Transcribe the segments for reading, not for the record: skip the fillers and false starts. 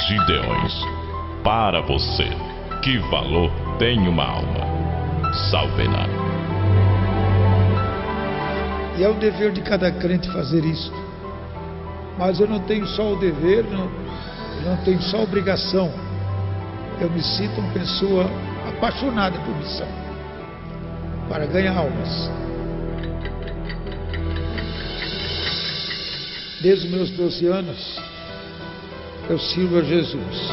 Gideões. Para você, que valor tem uma alma? Salve-na. E é o dever de cada crente fazer isso. Mas eu não tenho só o dever, eu não tenho só a obrigação. Eu me sinto uma pessoa apaixonada por missão, para ganhar almas. Desde os meus 12 anos, eu sirvo a Jesus.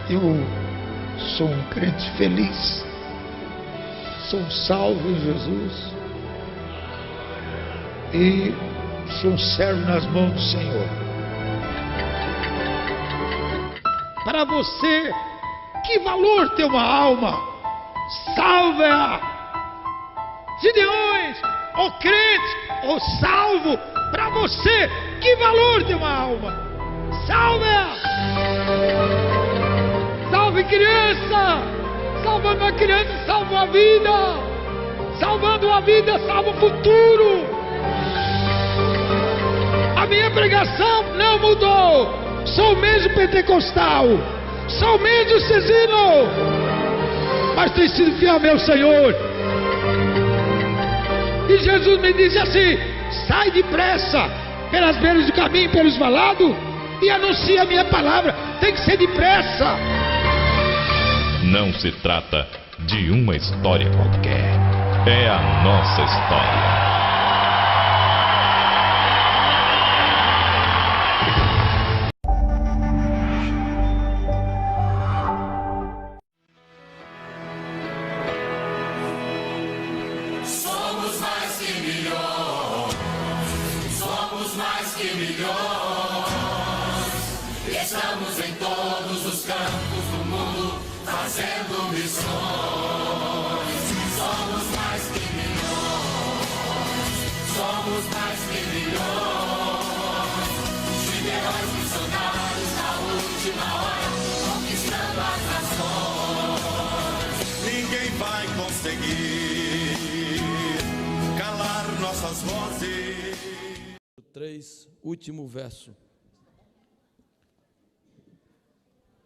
Eu sou um crente feliz, sou salvo em Jesus e sou um servo nas mãos do Senhor. Para você, que valor tem uma alma? Salve-a! Gideões, ó crente, ó salvo, para você, que valor tem uma alma? Salve-a! Salve criança! Salvando a criança, salva a vida! Salvando a vida, salva o futuro! A minha pregação não mudou! Sou o mesmo pentecostal, sou o mesmo cesino, mas tenho sido fiel ao meu Senhor. E Jesus me disse assim: sai depressa pelas beiras do caminho, pelos valados, e anuncia a minha palavra. Tem que ser depressa. Não se trata de uma história qualquer, é a nossa história. Estamos em todos os campos do mundo, fazendo missões. Somos mais que milhões, somos mais que milhões. Gideões missionários na última hora, conquistando as nações. Ninguém vai conseguir calar nossas vozes. 3, último verso.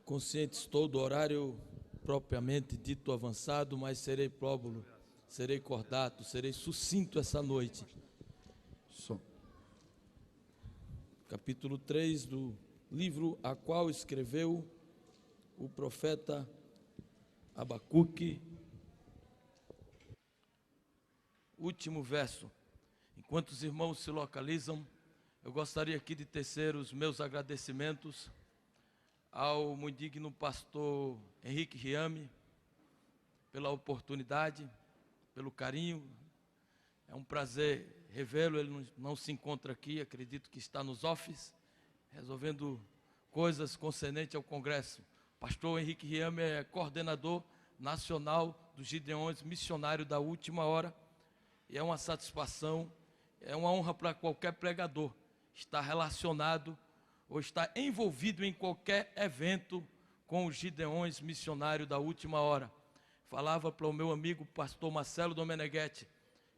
Consciente estou do horário propriamente dito avançado, mas serei próbulo, serei cordato, serei sucinto essa noite. Capítulo 3 do livro a qual escreveu o profeta Abacuque. Último verso. Enquanto os irmãos se localizam, eu gostaria aqui de tecer os meus agradecimentos ao muito digno pastor Henrique Riame, pela oportunidade, pelo carinho. É um prazer revê-lo. Ele não se encontra aqui, acredito que está nos offices, resolvendo coisas concernentes ao Congresso. Pastor Henrique Riame é coordenador nacional dos Gideões Missionário da Última Hora, e é uma satisfação, é uma honra para qualquer pregador estar relacionado ou está envolvido em qualquer evento com os Gideões Missionários da Última Hora. Falava para o meu amigo pastor Marcelo Domeneghetti,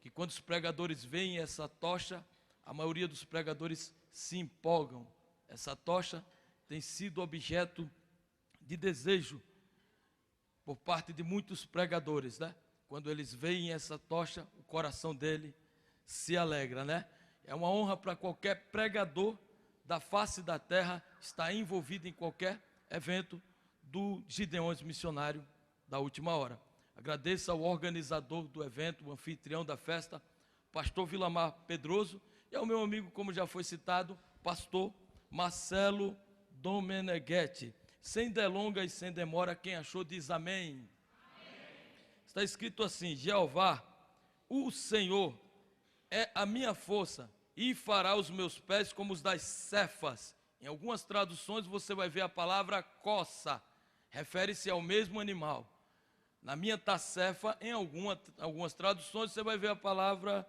que quando os pregadores veem essa tocha, a maioria dos pregadores se empolgam. Essa tocha tem sido objeto de desejo por parte de muitos pregadores, né? Quando eles veem essa tocha, o coração dele se alegra, né? É uma honra para qualquer pregador da face da terra está envolvido em qualquer evento do Gideões Missionário da Última Hora. Agradeço ao organizador do evento, o anfitrião da festa, pastor Vilamar Pedroso, e ao meu amigo, como já foi citado, pastor Marcelo Domeneghetti. Sem delongas e sem demora, quem achou diz amém. Amém. Está escrito assim: Jeová, o Senhor, é a minha força, e fará os meus pés como os das cefas. Em algumas traduções você vai ver a palavra coça, refere-se ao mesmo animal. Na minha tá cefa, em algumas traduções você vai ver a palavra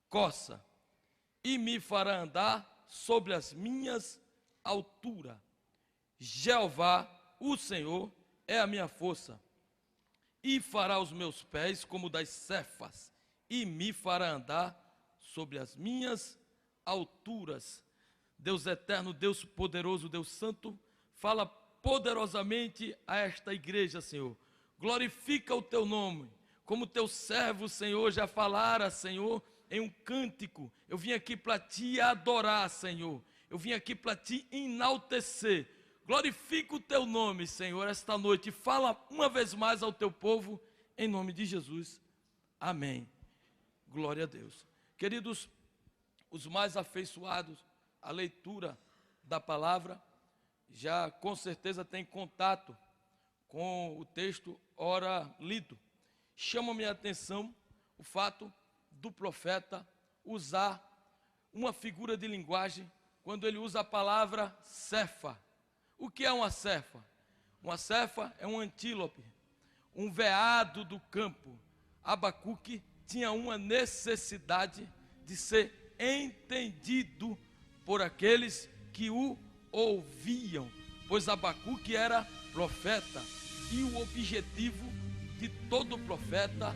coça. E me fará andar sobre as minhas alturas. Jeová, o Senhor, é a minha força, e fará os meus pés como das cefas, e me fará andar sobre as minhas alturas. Deus eterno, Deus poderoso, Deus santo, fala poderosamente a esta igreja, Senhor. Glorifica o teu nome, como teu servo, Senhor, já falara, Senhor, em um cântico. Eu vim aqui para te adorar, Senhor. Eu vim aqui para te enaltecer. Glorifica o teu nome, Senhor, esta noite. Fala uma vez mais ao teu povo, em nome de Jesus. Amém. Glória a Deus. Queridos, os mais afeiçoados à leitura da palavra, já com certeza têm contato com o texto ora lido. Chama-me a atenção o fato do profeta usar uma figura de linguagem quando ele usa a palavra cefa. O que é uma cefa? Uma cefa é um antílope, um veado do campo. Abacuque tinha uma necessidade de ser entendido por aqueles que o ouviam, pois Abacuque era profeta, e o objetivo de todo profeta,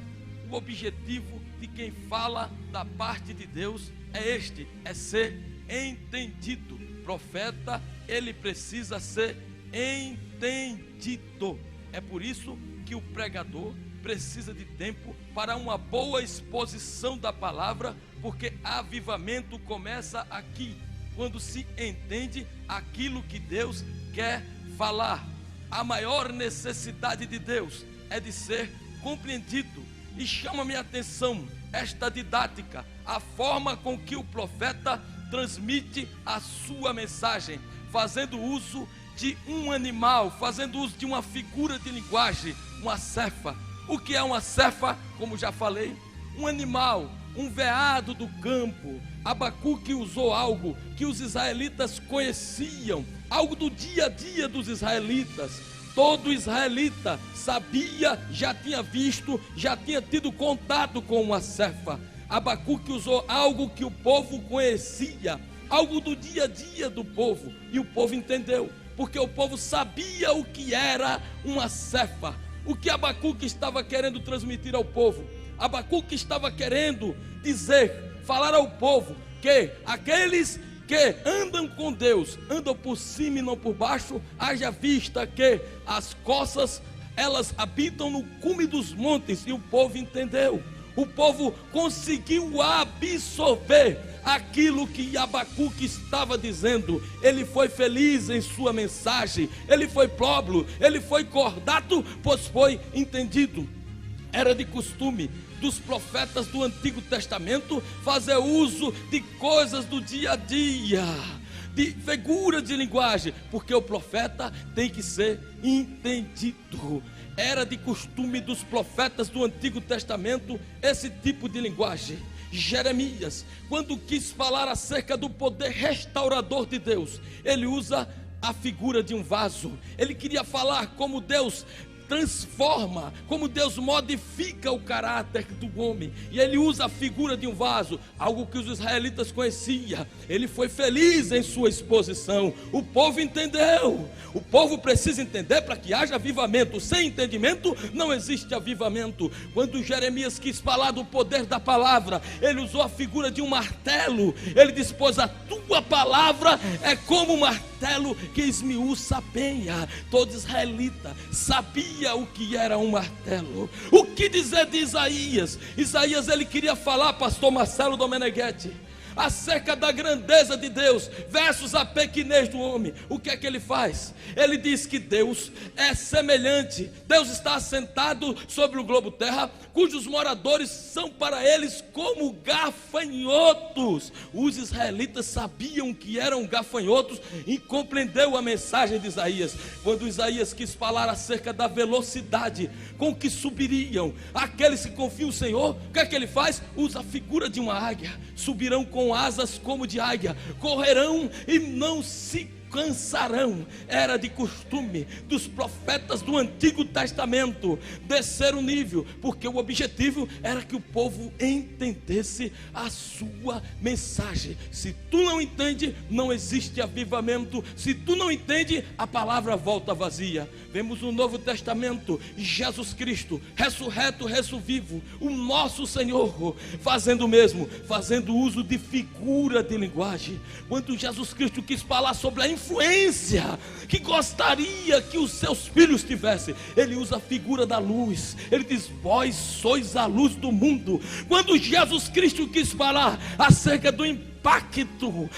o objetivo de quem fala da parte de Deus é ser entendido. Profeta, ele precisa ser entendido. É por isso que o pregador precisa de tempo para uma boa exposição da palavra, porque avivamento começa aqui, quando se entende aquilo que Deus quer falar. A maior necessidade de Deus é de ser compreendido. E chama-me a atenção esta didática, a forma com que o profeta transmite a sua mensagem, fazendo uso de um animal, fazendo uso de uma figura de linguagem, uma cefa. O que é uma cefa? Como já falei, um animal, um veado do campo. Abacuque usou algo que os israelitas conheciam, algo do dia a dia dos israelitas. Todo israelita sabia, já tinha visto, já tinha tido contato com uma cefa. Abacuque usou algo que o povo conhecia, algo do dia a dia do povo, e o povo entendeu, porque o povo sabia o que era uma cefa. O que Abacuque estava querendo transmitir ao povo? Abacuque estava querendo dizer, falar ao povo, que aqueles que andam com Deus, andam por cima e não por baixo, haja vista que as coças, elas habitam no cume dos montes, e o povo entendeu. O povo conseguiu absorver aquilo que Abacuque estava dizendo. Ele foi feliz em sua mensagem, ele foi próspero, ele foi cordato, pois foi entendido. Era de costume dos profetas do Antigo Testamento fazer uso de coisas do dia a dia, de figura de linguagem, porque o profeta tem que ser entendido. Era de costume dos profetas do Antigo Testamento esse tipo de linguagem. Jeremias, quando quis falar acerca do poder restaurador de Deus, ele usa a figura de um vaso. Ele queria falar como Deus transforma, como Deus modifica o caráter do homem, e ele usa a figura de um vaso, algo que os israelitas conheciam. Ele foi feliz em sua exposição, o povo entendeu. O povo precisa entender para que haja avivamento. Sem entendimento não existe avivamento. Quando Jeremias quis falar do poder da palavra, ele usou a figura de um martelo. Ele diz, pois a tua palavra é como um martelo que esmiuça a penha. Todo israelita sabia o que era um martelo. O que dizer de Isaías? Isaías, ele queria falar, pastor Marcelo Domeneghetti, acerca da grandeza de Deus versus a pequenez do homem. O que é que ele faz? Ele diz que Deus é semelhante. Deus está assentado sobre o globo terra, cujos moradores são para eles como gafanhotos. Os israelitas sabiam que eram gafanhotos e compreendeu a mensagem de Isaías. Quando Isaías quis falar acerca da velocidade com que subiriam aqueles que confiam no Senhor, o que é que ele faz? Usa a figura de uma águia. Subirão com asas como de águia, correrão e não se cansarão. Era de costume dos profetas do Antigo Testamento descer o nível, porque o objetivo era que o povo entendesse a sua mensagem. Se tu não entende, não existe avivamento. Se tu não entende, a palavra volta vazia. Vemos no Novo Testamento Jesus Cristo, ressurreto, ressurvivo, o nosso Senhor, fazendo o mesmo, fazendo uso de figura de linguagem. Quando Jesus Cristo quis falar sobre a influência que gostaria que os seus filhos tivessem, ele usa a figura da luz. Ele diz: vós sois a luz do mundo. Quando Jesus Cristo quis falar acerca do impacto,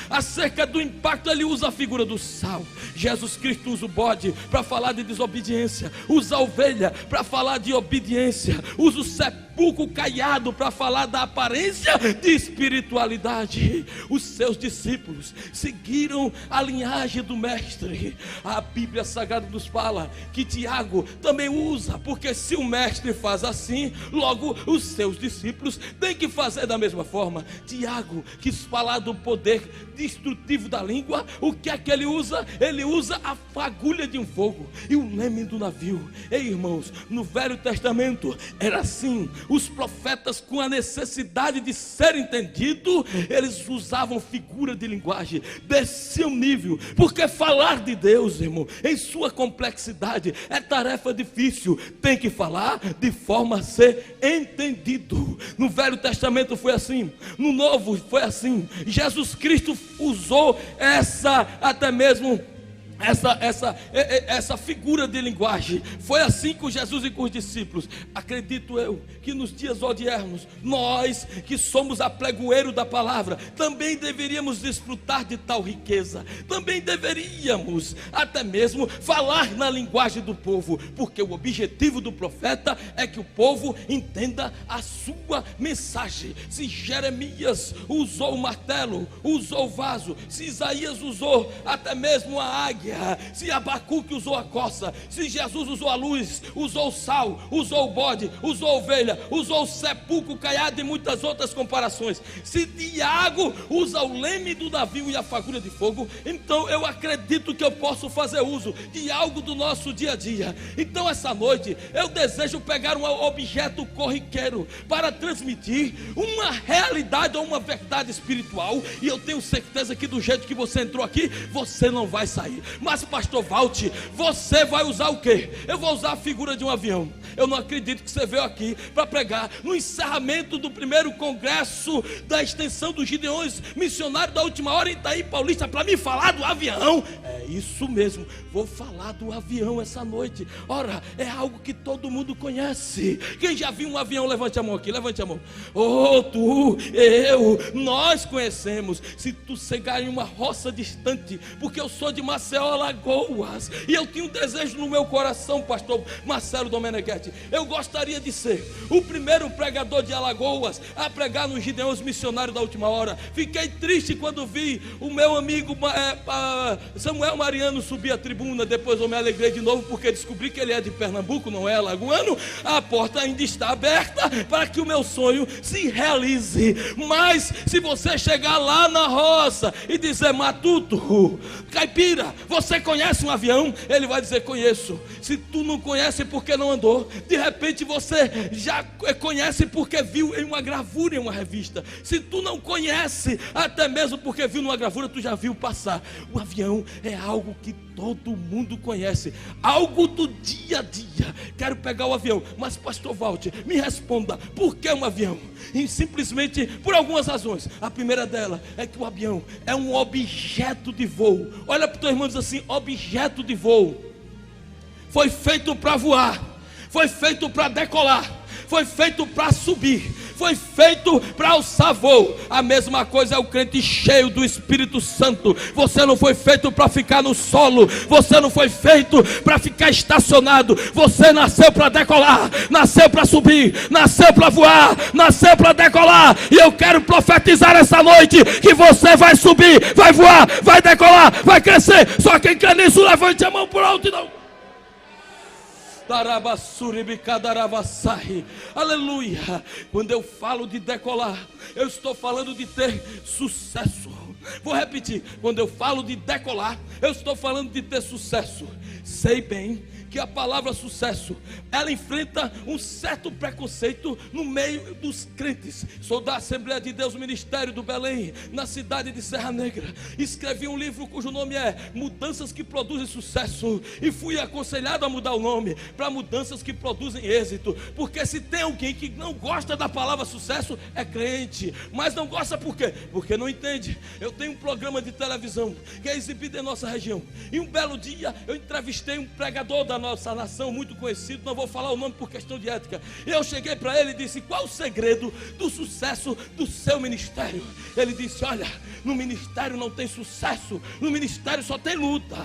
ele usa a figura do sal. Jesus Cristo usa o bode para falar de desobediência, usa a ovelha para falar de obediência, usa o sepulcro caiado para falar da aparência de espiritualidade. Os seus discípulos seguiram a linhagem do mestre. A Bíblia Sagrada nos fala que Tiago também usa, porque se o mestre faz assim, logo os seus discípulos têm que fazer da mesma forma. Tiago quis falar do poder destrutivo da língua. O que é que ele usa? Ele usa a fagulha de um fogo e o leme do navio. Ei, irmãos, no Velho Testamento era assim. Os profetas, com a necessidade de ser entendido, eles usavam figura de linguagem, desciam nível, porque falar de Deus, irmão, em sua complexidade, é tarefa difícil. Tem que falar de forma a ser entendido. No Velho Testamento foi assim, no Novo foi assim. Jesus Cristo usou até mesmo essa figura de linguagem. Foi assim com Jesus e com os discípulos. Acredito eu que nos dias odiernos, nós que somos aplegoeiro da palavra, também deveríamos desfrutar de tal riqueza. Também deveríamos até mesmo falar na linguagem do povo, porque o objetivo do profeta é que o povo entenda a sua mensagem. Se Jeremias usou o martelo, usou o vaso, se Isaías usou até mesmo a águia, se Abacuque usou a coça, se Jesus usou a luz, usou o sal, usou o bode, usou a ovelha, usou o sepulcro caiado e muitas outras comparações, se Tiago usa o leme do navio e a fagulha de fogo, então eu acredito que eu posso fazer uso de algo do nosso dia a dia. Então essa noite eu desejo pegar um objeto corriqueiro para transmitir uma realidade ou uma verdade espiritual, e eu tenho certeza que do jeito que você entrou aqui, você não vai sair. Mas pastor Valti, você vai usar o quê? Eu vou usar a figura de um avião. Eu não acredito que você veio aqui para pregar no encerramento do primeiro congresso da extensão dos Gideões missionários da última hora em Itaí Paulista para me falar do avião. É isso mesmo, vou falar do avião essa noite. Ora, é algo que todo mundo conhece. Quem já viu um avião, levante a mão aqui, levante a mão. Oh, tu, eu, nós conhecemos. Se tu chegar em uma roça distante, porque eu sou de Maceió, Alagoas, e eu tinha um desejo no meu coração, pastor Marcelo Domeneghetti, eu gostaria de ser o primeiro pregador de Alagoas a pregar nos Gideões missionários da última hora. Fiquei triste quando vi o meu amigo Samuel Mariano subir a tribuna. Depois eu me alegrei de novo, porque descobri que ele é de Pernambuco, não é alagoano. A porta ainda está aberta para que o meu sonho se realize. Mas se você chegar lá na roça e dizer: Matuto, caipira, você conhece um avião? Ele vai dizer: conheço. Se tu não conhece, porque não andou. De repente você já conhece porque viu em uma gravura, em uma revista. Se tu não conhece, até mesmo porque viu numa gravura, tu já viu passar. O avião é algo que todo mundo conhece, algo do dia a dia. Quero pegar o avião, mas pastor Valti, me responda, por que um avião? E simplesmente por algumas razões. A primeira dela é que o avião é um objeto de voo. Olha para o teu irmão e diz assim: objeto de voo. Foi feito para voar, foi feito para decolar, foi feito para subir, foi feito para alçar voo. A mesma coisa é o crente cheio do Espírito Santo. Você não foi feito para ficar no solo, você não foi feito para ficar estacionado. Você nasceu para decolar, nasceu para subir, nasceu para voar, nasceu para decolar. E eu quero profetizar essa noite que você vai subir, vai voar, vai decolar, vai crescer. Só quem crê nisso, levante a mão por alto e não. Aleluia. Quando eu falo de decolar, eu estou falando de ter sucesso. Vou repetir, quando eu falo de decolar, eu estou falando de ter sucesso. Sei bem que a palavra sucesso, ela enfrenta um certo preconceito no meio dos crentes. Sou da Assembleia de Deus, Ministério do Belém, na cidade de Serra Negra. Escrevi um livro cujo nome é Mudanças que Produzem Sucesso, e fui aconselhado a mudar o nome para Mudanças que Produzem Êxito, porque se tem alguém que não gosta da palavra sucesso, é crente. Mas não gosta por quê? Porque não entende. Eu tenho um programa de televisão que é exibido em nossa região, e um belo dia eu entrevistei um pregador da nossa nação, muito conhecido, não vou falar o nome por questão de ética. Eu cheguei para ele e disse: qual o segredo do sucesso do seu ministério? Ele disse: olha, no ministério não tem sucesso, no ministério só tem luta.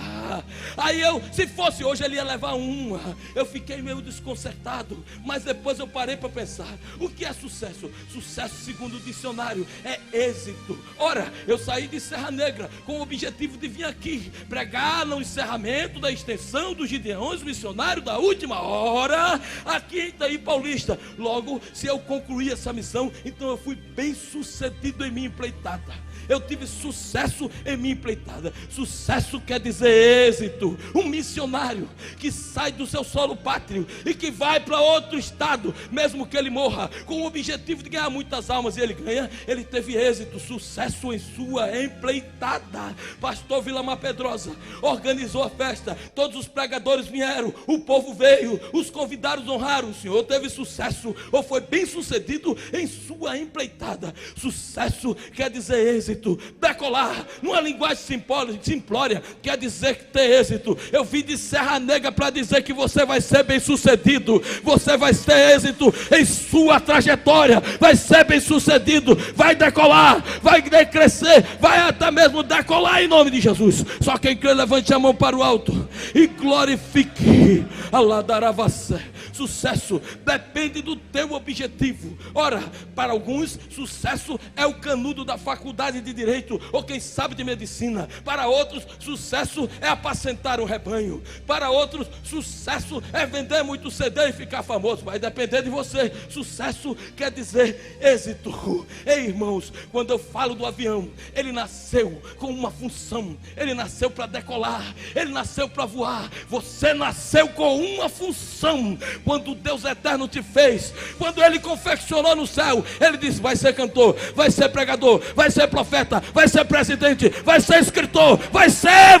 Aí se fosse hoje, ele ia levar uma. Eu fiquei meio desconcertado, mas depois eu parei para pensar: o que é sucesso? Sucesso, segundo o dicionário, é êxito. Ora, eu saí de Serra Negra com o objetivo de vir aqui pregar no encerramento da extensão dos Gideões Missionários da Última Hora, aqui em Itaí Paulista. Logo, se eu concluir essa missão, então eu fui bem sucedido em minha empreitada. Eu tive sucesso em minha empreitada. Sucesso quer dizer êxito. Um missionário que sai do seu solo pátrio e que vai para outro estado, mesmo que ele morra, com o objetivo de ganhar muitas almas, e ele ganha, ele teve êxito, sucesso em sua empreitada. Pastor Vilamar Pedrosa organizou a festa, todos os pregadores vieram, o povo veio, os convidados honraram. O senhor teve sucesso, ou foi bem sucedido em sua empreitada. Sucesso quer dizer êxito. Decolar, numa linguagem simplória, quer dizer que ter êxito. Eu vim de Serra Negra para dizer que você vai ser bem sucedido. Você vai ter êxito em sua trajetória, vai ser bem sucedido, vai decolar, vai crescer, vai até mesmo decolar em nome de Jesus. Só quem crê, levante a mão para o alto e glorifique. Aladaravassé. Sucesso depende do teu objetivo. Ora, para alguns, sucesso é o canudo da faculdade de Direito, ou quem sabe de Medicina. Para outros, sucesso é apacentar um rebanho. Para outros, sucesso é vender muito CD e ficar famoso. Vai depender de você. Sucesso quer dizer êxito. Ei, irmãos, quando eu falo do avião, ele nasceu com uma função. Ele nasceu para decolar, ele nasceu para voar. Você nasceu com uma função. Quando Deus eterno te fez, quando ele confeccionou no céu, ele disse: vai ser cantor, vai ser pregador, vai ser profeta, vai ser presidente, vai ser escritor, vai ser.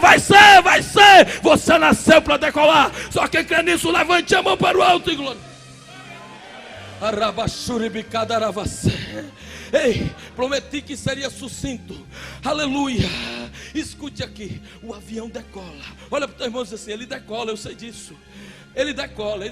Você nasceu para decolar. Só quem crê nisso, levante a mão para o alto e glória. Ei, prometi que seria sucinto. Aleluia. Escute aqui, o avião decola. Olha para o teu irmão e diz assim: ele decola, eu sei disso. Ele decola.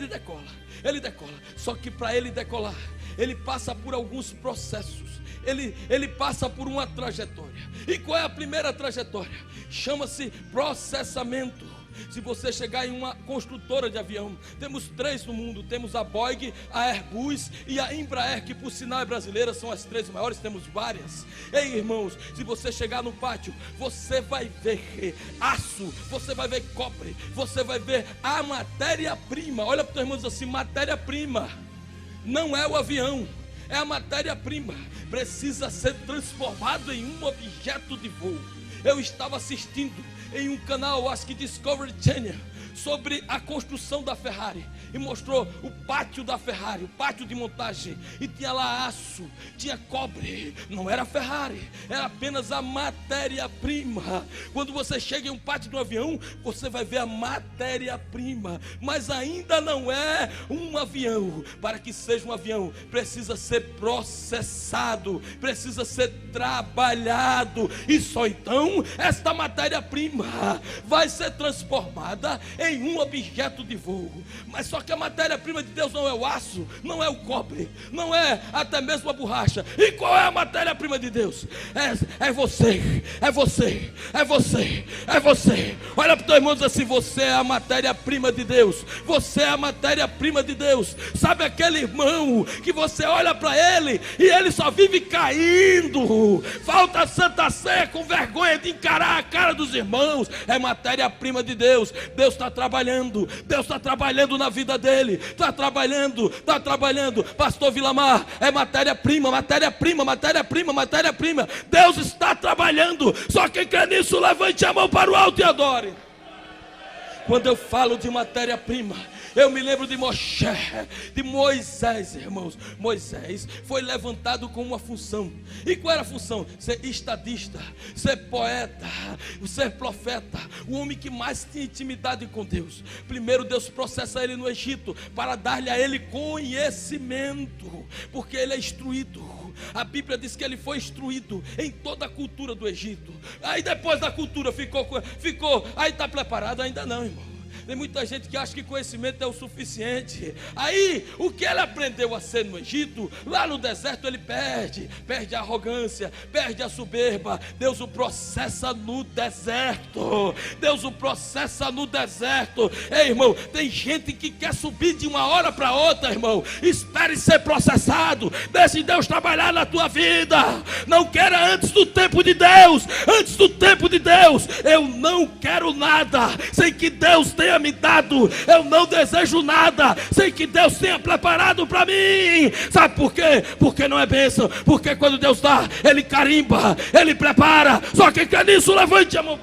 Só que para ele decolar, ele passa por alguns processos. Ele passa por uma trajetória. E qual é a primeira trajetória? Chama-se processamento. Se você chegar em uma construtora de avião, temos 3 no mundo, temos a Boeing, a Airbus e a Embraer, que por sinal é brasileira, são as 3 maiores, temos várias. Ei, irmãos, se você chegar no pátio, você vai ver aço, você vai ver cobre, você vai ver a matéria-prima. Olha para o teu irmão e diz assim: matéria-prima não é o avião, é a matéria-prima. Precisa ser transformado em um objeto de voo. Eu estava assistindo em um canal, acho que Discovery Channel, sobre a construção da Ferrari, e mostrou o pátio da Ferrari, o pátio de montagem, e tinha lá aço, tinha cobre. Não era Ferrari, era apenas a matéria-prima. Quando você chega em um pátio do avião, você vai ver a matéria-prima, mas ainda não é um avião. Para que seja um avião, precisa ser processado, precisa ser trabalhado, e só então esta matéria-prima vai ser transformada em um objeto de voo. Mas só que a matéria-prima de Deus não é o aço, não é o cobre, não é até mesmo a borracha. E qual é a matéria-prima de Deus? É você. Olha para o teu irmão e diz assim: você é a matéria-prima de Deus. Você é a matéria-prima de Deus. Sabe aquele irmão que você olha para ele e ele só vive caindo, falta santa sé, com vergonha de encarar a cara dos irmãos? É matéria-prima de Deus. Deus está trabalhando. Deus está trabalhando na vida dele. Está trabalhando. Pastor Vilamar, é matéria-prima. Deus está trabalhando. Só quem crê nisso, levante a mão para o alto e adore. Quando eu falo de matéria-prima, eu me lembro de Moisés, irmãos. Moisés foi levantado com uma função. E qual era a função? Ser estadista, ser poeta, ser profeta, o homem que mais tinha intimidade com Deus. Primeiro Deus processa ele no Egito para dar-lhe a ele conhecimento, porque ele é instruído. A Bíblia diz que ele foi instruído em toda a cultura do Egito. Aí depois da cultura ficou, aí está preparado? Ainda não, irmão. Tem muita gente que acha que conhecimento é o suficiente. Aí, o que ele aprendeu a ser no Egito, lá no deserto ele perde a arrogância, perde a soberba. Deus o processa no deserto. Ei, irmão, tem gente que quer subir de uma hora para outra, irmão. Espere ser processado. Deixe Deus trabalhar na tua vida. Não queira antes do tempo de Deus. Eu não quero nada sem que Deus tenha me dado. Eu não desejo nada sem que Deus tenha preparado para mim. Sabe por quê? Porque não é bênção. Porque quando Deus dá, Ele carimba, Ele prepara. Só quem quer nisso, levante a mão.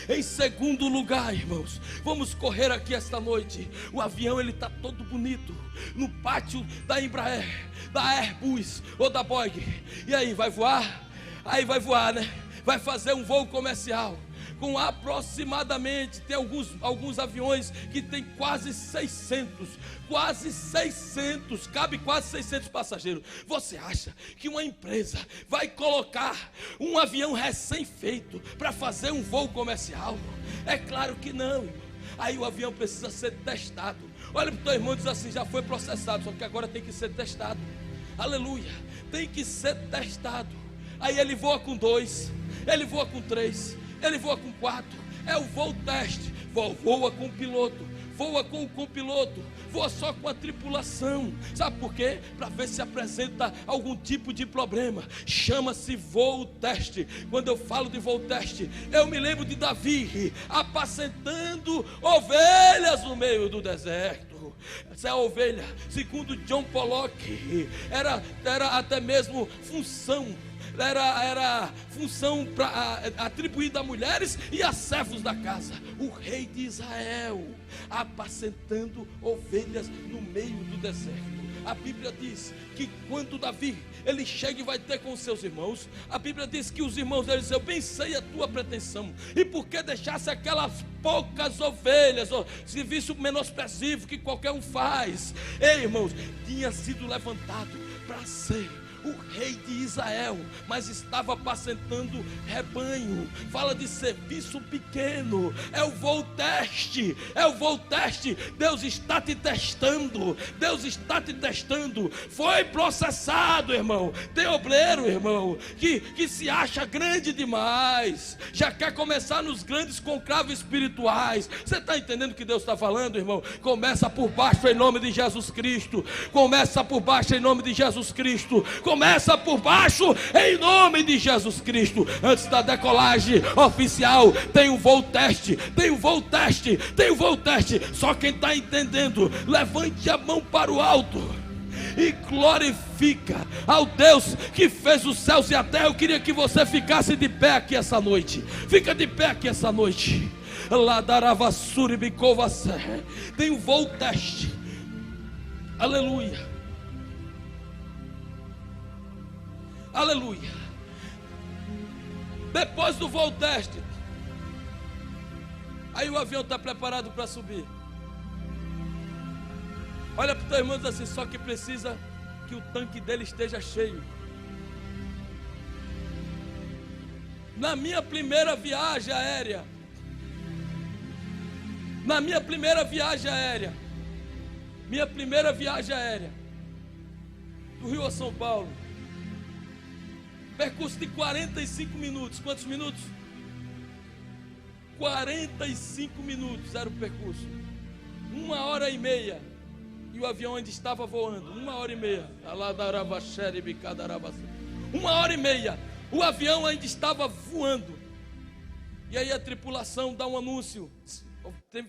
Em segundo lugar, irmãos, vamos correr aqui esta noite. O avião ele está todo bonito no pátio da Embraer, da Airbus ou da Boeing. E aí, vai voar? Aí vai voar, né? Vai fazer um voo comercial com aproximadamente, tem alguns aviões que tem quase 600, cabe quase 600 passageiros. Você acha que uma empresa vai colocar um avião recém-feito para fazer um voo comercial? É claro que não, irmão. Aí o avião precisa ser testado. Olha para o teu irmão e diz assim: já foi processado, só que agora tem que ser testado. Aleluia, tem que ser testado. Aí ele voa com 2, ele voa com 3, ele voa com 4, é o voo teste. Voa com o piloto, voa com o copiloto, voa só com a tripulação. Sabe por quê? Para ver se apresenta algum tipo de problema. Chama-se voo teste. Quando eu falo de voo teste, eu me lembro de Davi apacentando ovelhas no meio do deserto. Essa é a ovelha, segundo John Pollock, era até mesmo função. Era função atribuída a mulheres e a servos da casa. O rei de Israel apacentando ovelhas no meio do deserto. A Bíblia diz que quando Davi ele chega e vai ter com os seus irmãos, a Bíblia diz que os irmãos dele dizem: eu bem sei a tua pretensão, e por que deixasse aquelas poucas ovelhas, serviço menosprezível que qualquer um faz. Ei, irmãos, tinha sido levantado para ser o rei de Israel, mas estava apacentando rebanho. Fala de serviço pequeno. É o voo teste. Deus está te testando. Foi processado, irmão. Tem obreiro, irmão, que se acha grande demais, já quer começar nos grandes conclaves espirituais. Você está entendendo o que Deus está falando, irmão? Começa por baixo em nome de Jesus Cristo. Começa por baixo em nome de Jesus Cristo. Antes da decolagem oficial, tem um voo teste. Só quem está entendendo, levante a mão para o alto e glorifica ao Deus que fez os céus e a terra. Eu queria que você ficasse de pé aqui essa noite. Fica de pé aqui essa noite. Tem um voo teste. Aleluia. Depois do voo teste, aí o avião está preparado para subir. Olha para o teu irmão e diz assim: só que precisa que o tanque dele esteja cheio. Na minha primeira viagem aérea, do Rio a São Paulo, percurso de 45 minutos. Quantos minutos? 45 minutos era o percurso. 1h30. E o avião ainda estava voando. 1h30. 1h30. O avião ainda estava voando. E aí a tripulação dá um anúncio.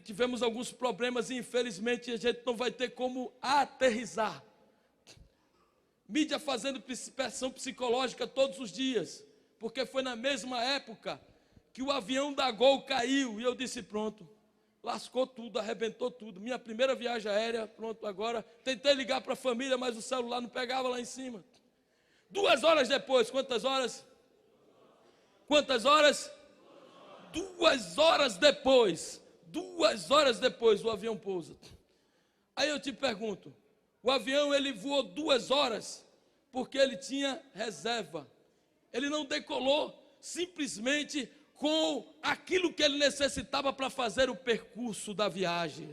Tivemos alguns problemas e infelizmente a gente não vai ter como aterrissar. Mídia fazendo pressão psicológica todos os dias, porque foi na mesma época que o avião da Gol caiu. E eu disse, pronto, lascou tudo, arrebentou tudo. Minha primeira viagem aérea, pronto, agora. Tentei ligar para a família, mas o celular não pegava lá em cima. 2 horas depois, quantas horas? Quantas horas? 2 horas depois. 2 horas depois o avião pousa. Aí eu te pergunto, o avião ele voou 2 horas porque ele tinha reserva. Ele não decolou simplesmente com aquilo que ele necessitava para fazer o percurso da viagem.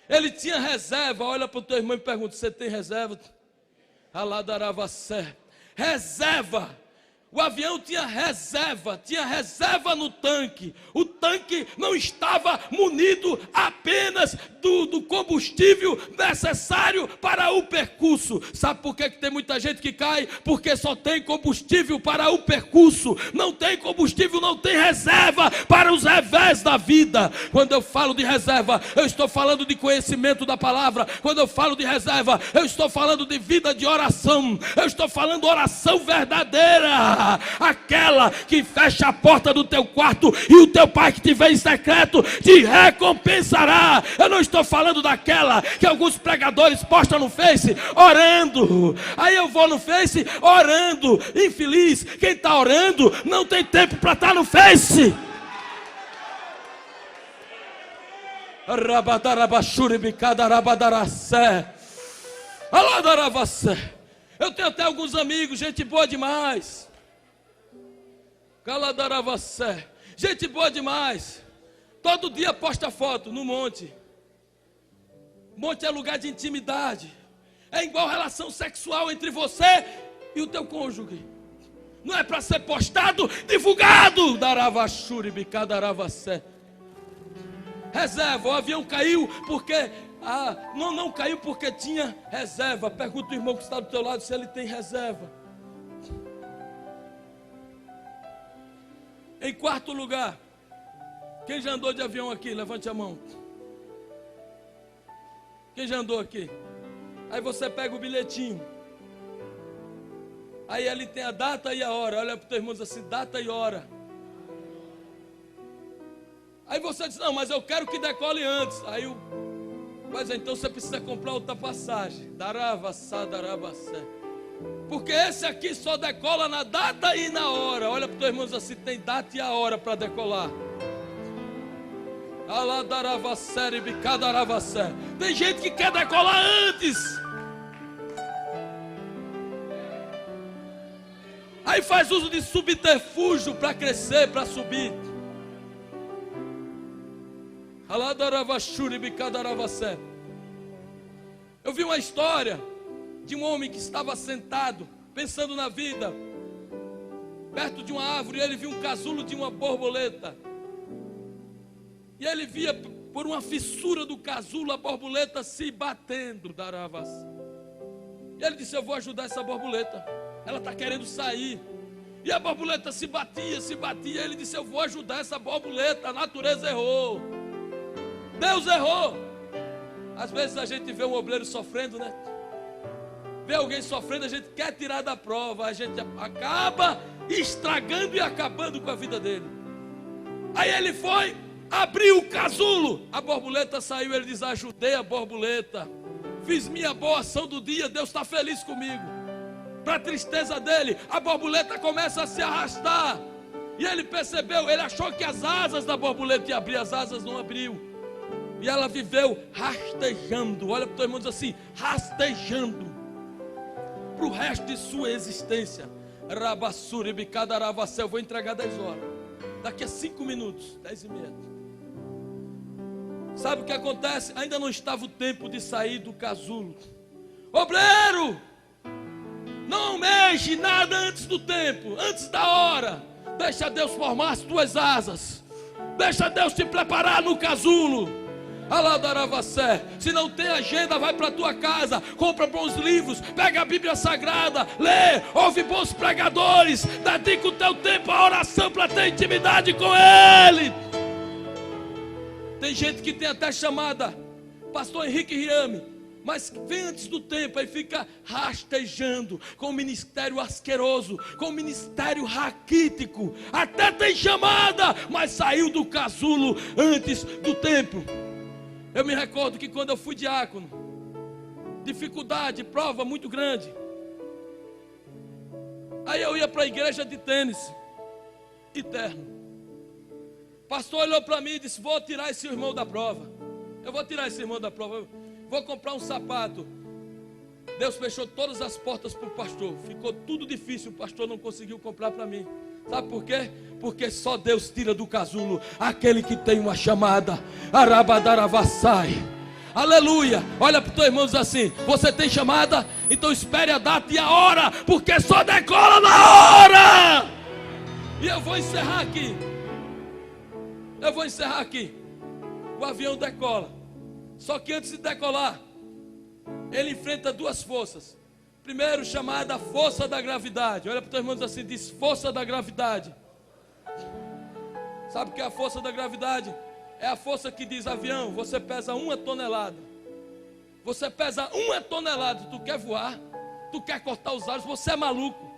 Ele tinha reserva. Olha para o teu irmão e pergunta, você tem reserva? Reserva. O avião tinha reserva no tanque. O tanque não estava munido apenas do combustível necessário para o percurso. Sabe por que tem muita gente que cai? Porque só tem combustível para o percurso. Não tem combustível, não tem reserva para os revés da vida. Quando eu falo de reserva, eu estou falando de conhecimento da palavra. Quando eu falo de reserva, eu estou falando de vida de oração. Eu estou falando oração verdadeira. Aquela que fecha a porta do teu quarto e o teu pai que te vê em secreto te recompensará. Eu não estou falando daquela que alguns pregadores postam no Face orando. Aí eu vou no Face orando. Infeliz, quem está orando não tem tempo para estar no Face. Eu tenho até alguns amigos, gente boa demais. Caladaravacé, gente boa demais. Todo dia posta foto no monte. Monte é lugar de intimidade. É igual relação sexual entre você e o teu cônjuge. Não é para ser postado, divulgado. Daravachuribicaдаravacé. Reserva, o avião caiu porque não caiu porque tinha reserva. Pergunta o irmão que está do teu lado se ele tem reserva. Em quarto lugar, quem já andou de avião aqui? Levante a mão. Quem já andou aqui? Aí você pega o bilhetinho. Aí ali tem a data e a hora. Olha para o teu irmão e diz assim, data e hora. Aí você diz, não, mas eu quero que decole antes. Aí mas então você precisa comprar outra passagem. Daravassá, daravassé. Porque esse aqui só decola na data e na hora. Olha para o teu irmão e diz assim, tem data e a hora para decolar. Tem gente que quer decolar antes. Aí faz uso de subterfúgio para crescer, para subir. Eu vi uma história de um homem que estava sentado, pensando na vida, perto de uma árvore, e ele viu um casulo de uma borboleta. E ele via por uma fissura do casulo a borboleta se batendo. E ele disse, eu vou ajudar essa borboleta. Ela está querendo sair. E a borboleta se batia. Ele disse, eu vou ajudar essa borboleta. A natureza errou. Deus errou. Às vezes a gente vê um obreiro sofrendo, né? Vê alguém sofrendo, a gente quer tirar da prova. A gente acaba estragando e acabando com a vida dele. Aí ele foi, abriu o casulo. A borboleta saiu, ele diz, ajudei a borboleta. Fiz minha boa ação do dia, Deus está feliz comigo. Para a tristeza dele, a borboleta começa a se arrastar. E ele percebeu, ele achou que as asas da borboleta iam abrir, as asas não abriu. E ela viveu rastejando. Olha para o teu irmão e diz assim, rastejando para o resto de sua existência. Eu vou entregar 10 horas. Daqui a 5 minutos, 10h30. Sabe o que acontece? Ainda não estava o tempo de sair do casulo. Obreiro, não mexe nada antes do tempo, antes da hora. Deixa Deus formar as tuas asas. Deixa Deus te preparar no casulo. Aladaravassé. Se não tem agenda, vai para a tua casa, compra bons livros, pega a Bíblia Sagrada, lê, ouve bons pregadores, dedica o teu tempo à oração para ter intimidade com Ele. Tem gente que tem até chamada Pastor Henrique Riame, mas vem antes do tempo e fica rastejando com o ministério asqueroso, com o ministério raquítico. Até tem chamada, mas saiu do casulo antes do tempo. Eu me recordo que quando eu fui diácono, dificuldade, prova muito grande. Aí eu ia para a igreja de tênis e terno. O pastor olhou para mim e disse: vou tirar esse irmão da prova. Eu vou tirar esse irmão da prova. Vou comprar um sapato. Deus fechou todas as portas para o pastor. Ficou tudo difícil, o pastor não conseguiu comprar para mim. Sabe por quê? Porque só Deus tira do casulo aquele que tem uma chamada. Arabadaravassai. Aleluia. Olha para o teu irmão e diz assim: você tem chamada? Então espere a data e a hora, porque só decola na hora. E eu vou encerrar aqui. O avião decola. Só que antes de decolar, ele enfrenta duas forças. Primeiro, chamada força da gravidade. Olha para o teu irmão e diz assim: diz força da gravidade. Sabe o que é a força da gravidade? É a força que diz: avião, você pesa 1 tonelada. Você pesa 1 tonelada. Tu quer voar? Tu quer cortar os ares? Você é maluco.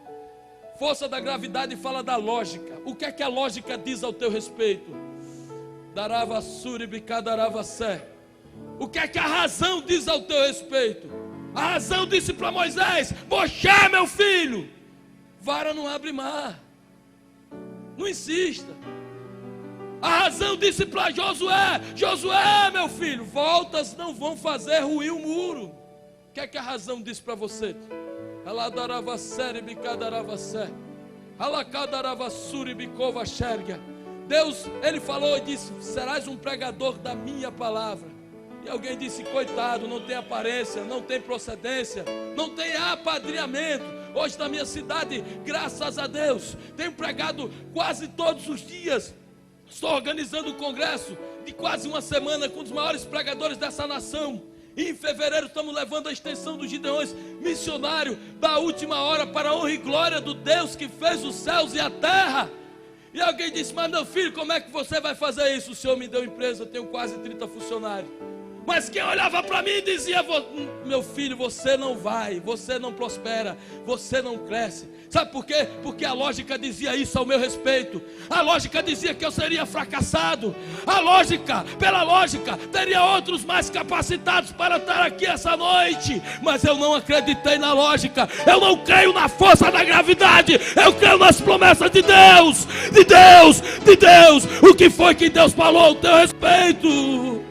Força da gravidade fala da lógica. O que é que a lógica diz ao teu respeito? Daravassuribicadaravassé. O que é que a razão diz ao teu respeito? A razão disse para Moisés: Moxé, meu filho, vara não abre mar. Não insista. A razão disse para Josué: Josué, meu filho, voltas não vão fazer ruir o muro. O que é que a razão disse para você? Deus, Ele falou e disse: serás um pregador da minha palavra. E alguém disse: coitado, não tem aparência, não tem procedência, não tem apadrinhamento. Hoje na minha cidade, graças a Deus, tenho pregado quase todos os dias. Estou organizando um congresso de quase uma semana com os maiores pregadores dessa nação. E em fevereiro estamos levando a extensão dos Gideões missionário da última hora para a honra e glória do Deus que fez os céus e a terra. E alguém disse: mas meu filho, como é que você vai fazer isso? O Senhor me deu empresa, eu tenho quase 30 funcionários. Mas quem olhava para mim dizia: meu filho, você não vai, você não prospera, você não cresce. Sabe por quê? Porque a lógica dizia isso ao meu respeito. A lógica dizia que eu seria fracassado. Pela lógica, teria outros mais capacitados para estar aqui essa noite. Mas eu não acreditei na lógica. Eu não creio na força da gravidade. Eu creio nas promessas de Deus. De Deus, de Deus. O que foi que Deus falou ao teu respeito?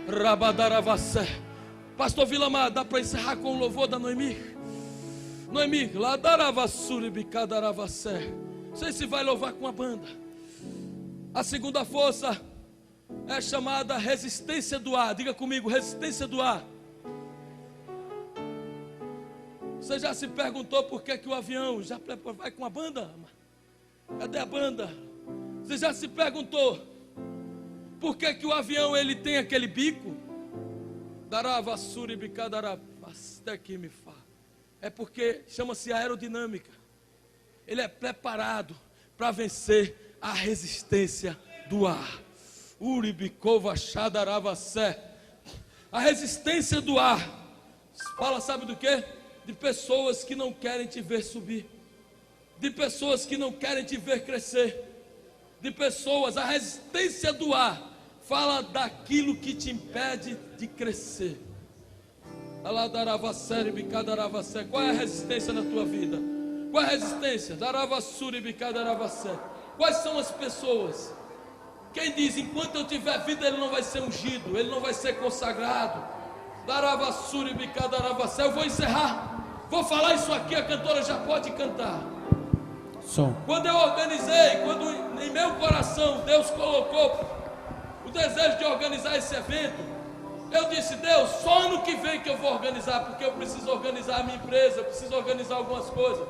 Rabadaravassé. Pastor Vilamar, dá para encerrar com o louvor da Noemi? Noemi, ladaravassuribicadaravassé. Não sei se vai louvar com a banda. A segunda força é chamada resistência do ar. Diga comigo: resistência do ar. Você já se perguntou por que o avião já vai com a banda? Cadê a banda? Você já se perguntou por que o avião ele tem aquele bico? É porque chama-se aerodinâmica. Ele é preparado para vencer a resistência do ar. A resistência do ar fala, sabe do que? De pessoas que não querem te ver subir, de pessoas que não querem te ver crescer, de pessoas. A resistência do ar fala daquilo que te impede de crescer. Qual é a resistência na tua vida? Qual é a resistência? Quais são as pessoas? Quem diz: enquanto eu tiver vida ele não vai ser ungido, ele não vai ser consagrado? Eu vou encerrar, vou falar isso aqui, a cantora já pode cantar. Quando eu organizei, quando em meu coração Deus colocou o desejo de organizar esse evento, eu disse: Deus, só ano que vem que eu vou organizar, porque eu preciso organizar a minha empresa, eu preciso organizar algumas coisas.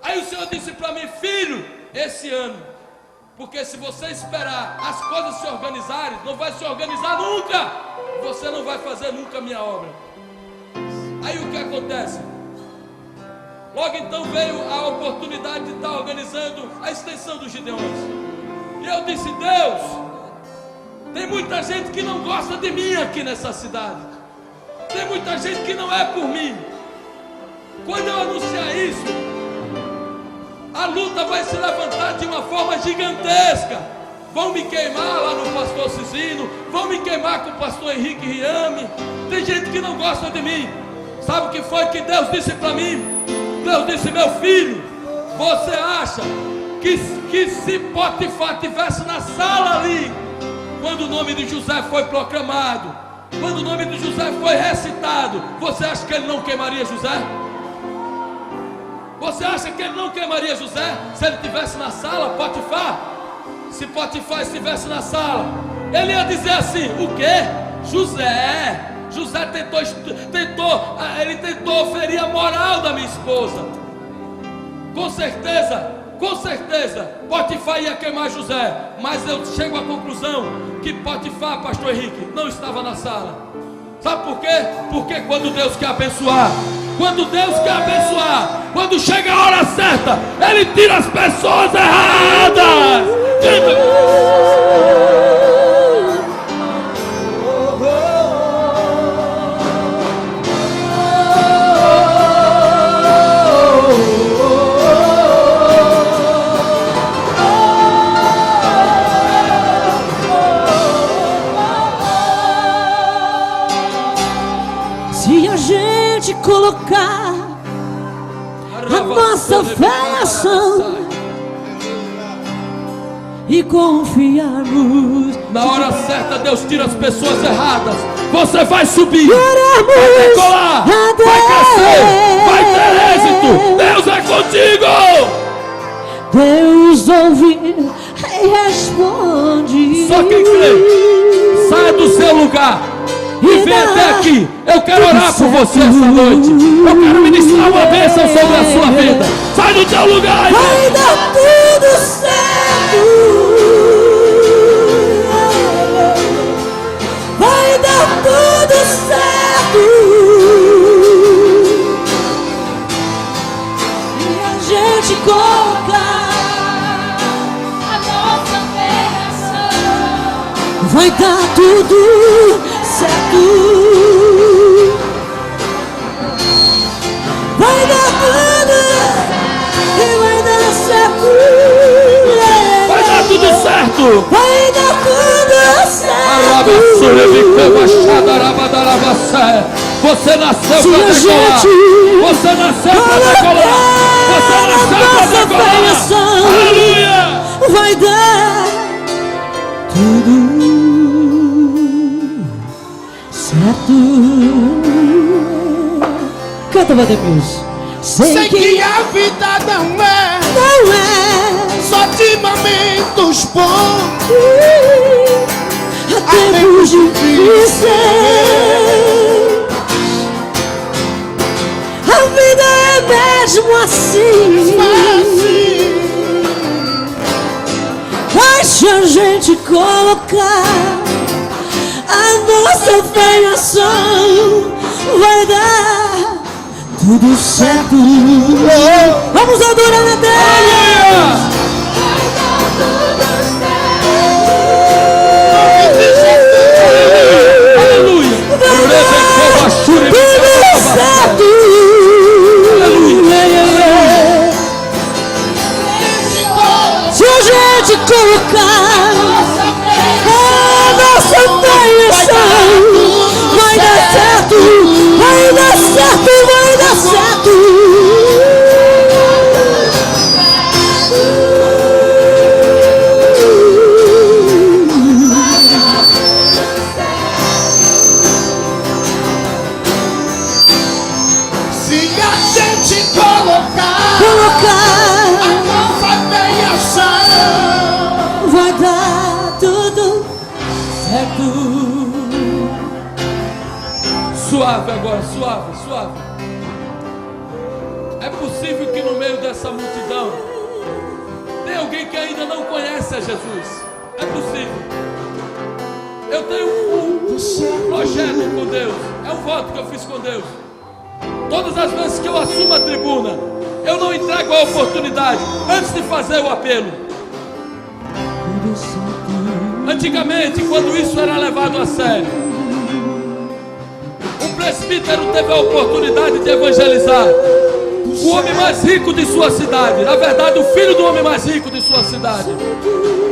Aí o Senhor disse para mim: filho, esse ano Porque se você esperar as coisas se organizarem, não vai se organizar nunca. Você não vai fazer nunca a minha obra. Aí o que acontece? Logo então veio a oportunidade de estar organizando a extensão dos Gideões. E eu disse: Deus, tem muita gente que não gosta de mim aqui nessa cidade. Tem muita gente que não é por mim. Quando eu anunciar isso, a luta vai se levantar de uma forma gigantesca. Vão me queimar lá no pastor Cisino, vão me queimar com o pastor Henrique Riame. Tem gente que não gosta de mim. Sabe o que foi que Deus disse para mim? Deus disse: meu filho, você acha que se Potifar tivesse na sala ali, quando o nome de José foi proclamado, quando o nome de José foi recitado, você acha que ele não queimaria José? Você acha que ele não queimaria José se ele estivesse na sala, Potifar? Se Potifar estivesse na sala, ele ia dizer assim: o quê? José tentou ferir a moral da minha esposa. Com certeza, Potifar ia queimar José. Mas eu chego à conclusão que Potifar, pastor Henrique, não estava na sala. Sabe por quê? Porque quando Deus quer abençoar, quando chega a hora certa, Ele tira as pessoas erradas. Se a gente colocar a nossa fé em ação e confiarmos, na hora certa Deus tira as pessoas erradas. Você vai subir, vai decolar, vai crescer, vai ter êxito. Deus é contigo. Deus ouve e responde. Só quem crê, saia do seu lugar e vem até aqui. Eu quero orar por você essa noite. Eu quero ministrar uma bênção sobre a sua vida. Sai do teu lugar. Vai dar tudo certo. Vai dar tudo certo. E a gente colocar a nossa bênção, vai dar tudo certo. Vai dar tudo e vai dar certo. Vai dar tudo certo. Vai dar tudo certo. Você nasceu para decolar. Você nasceu para decolar. Você nasceu para decolar. Aleluia. Vai dar tudo certo. Canta, Mateus. Sei que a vida não é só de momentos bons. Há tempos difíceis. A vida é mesmo assim. Mas se a gente colocar a nossa fé em ação, vai dar tudo certo. Vamos adorar a Deus. Vai dar tudo certo. Aleluia. Vai dar tudo certo. Aleluia. Se a gente colocar a nossa fé em ação, vai dar certo. Vai dar certo. Vai dar certo. Se a gente colocar a nossa fé em ação, vai dar tudo certo. Suave agora, suave. É possível que no meio dessa multidão tenha tem alguém que ainda não conhece a Jesus. É possível. Eu tenho um projeto com Deus. É um voto que eu fiz com Deus. Todas as vezes que eu assumo a tribuna, eu não entrego a oportunidade antes de fazer o apelo. Antigamente, quando isso era levado a sério, o presbítero teve a oportunidade de evangelizar o homem mais rico de sua cidade. Na verdade, o filho do homem mais rico de sua cidade.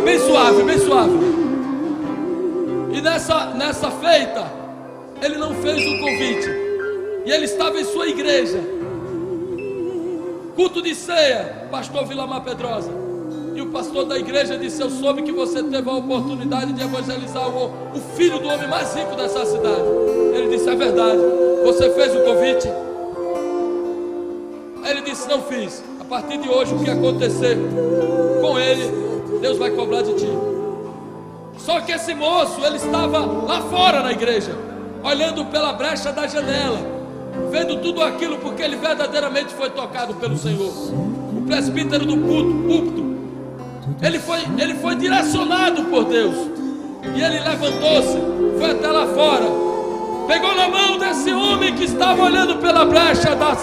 Bem suave, bem suave. E nessa feita, ele não fez o convite. E ele estava em sua igreja. Culto de ceia, pastor Vilamar Pedrosa. E o pastor da igreja disse: eu soube que você teve a oportunidade de evangelizar o filho do homem mais rico dessa cidade. Ele disse: é verdade. Você fez o convite? Aí ele disse: não fiz. A partir de hoje, o que acontecer com ele, Deus vai cobrar de ti. Só que esse moço, ele estava lá fora na igreja, olhando pela brecha da janela, vendo tudo aquilo, porque ele verdadeiramente foi tocado pelo Senhor. O presbítero do púlpito, ele foi direcionado por Deus. E ele levantou-se, foi até lá fora, pegou na mão desse homem que estava olhando pela brecha da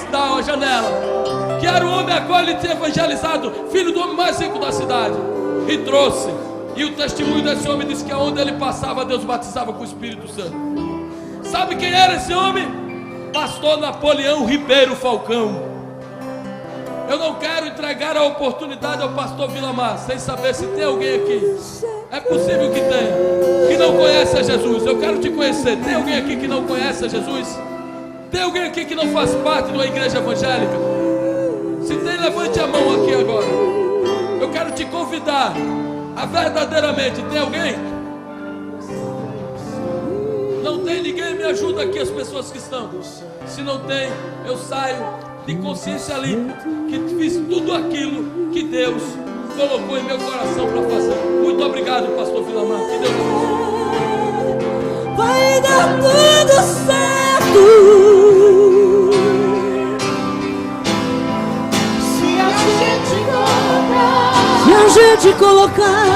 janela, que era o homem a qual ele tinha evangelizado, filho do homem mais rico da cidade, e trouxe. E o testemunho desse homem diz que aonde ele passava, Deus batizava com o Espírito Santo. Sabe quem era esse homem? Pastor Napoleão Ribeiro Falcão. Eu não quero entregar a oportunidade ao pastor Vilamar sem saber se tem alguém aqui. É possível que tenha, que não conhece a Jesus. Eu quero te conhecer. Tem alguém aqui que não conhece a Jesus? Tem alguém aqui que não faz parte de uma igreja evangélica? Se tem, levante a mão aqui agora. Eu quero te convidar a verdadeiramente. Tem alguém? Não tem ninguém? Me ajuda aqui, as pessoas que estão. Se não tem, eu saio de consciência limpa, que fiz tudo aquilo que Deus colocou em meu coração para fazer. Muito obrigado, pastor Vilamar. Que Deus abençoe. Vai dar tudo certo. Se a gente colocar,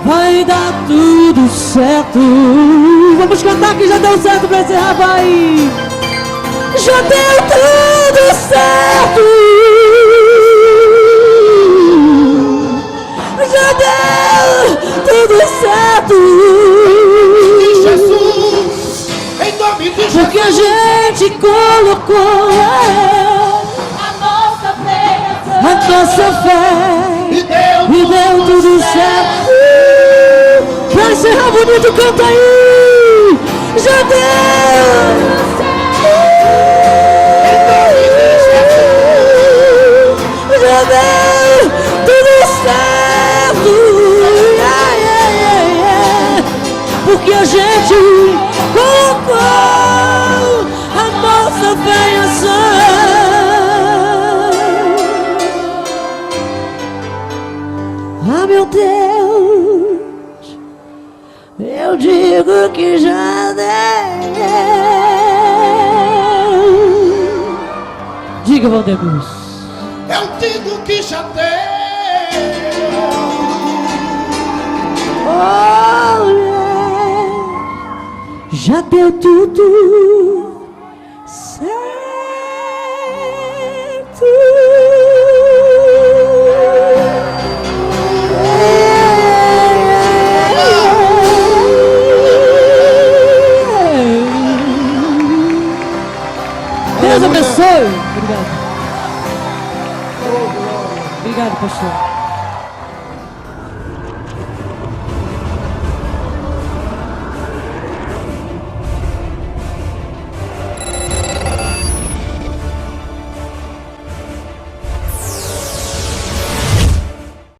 vai dar tudo certo. Vamos cantar que já deu certo pra encerrar, vai. Já deu tudo certo. Já deu tudo certo. Jesus, em nome de Jesus. Porque a gente colocou a nossa fé e deu tudo certo. Pra encerrar bonito, canta aí. Já deu. Já deu tudo certo. Porque a gente colocou a nossa fé em ação. Ah, meu Deus, eu digo que já deu. Diga, Valdemir. Eu digo que já deu. Oh, yeah. Já deu tudo certo. Deus abençoe. Obrigado. Obrigado, pastor.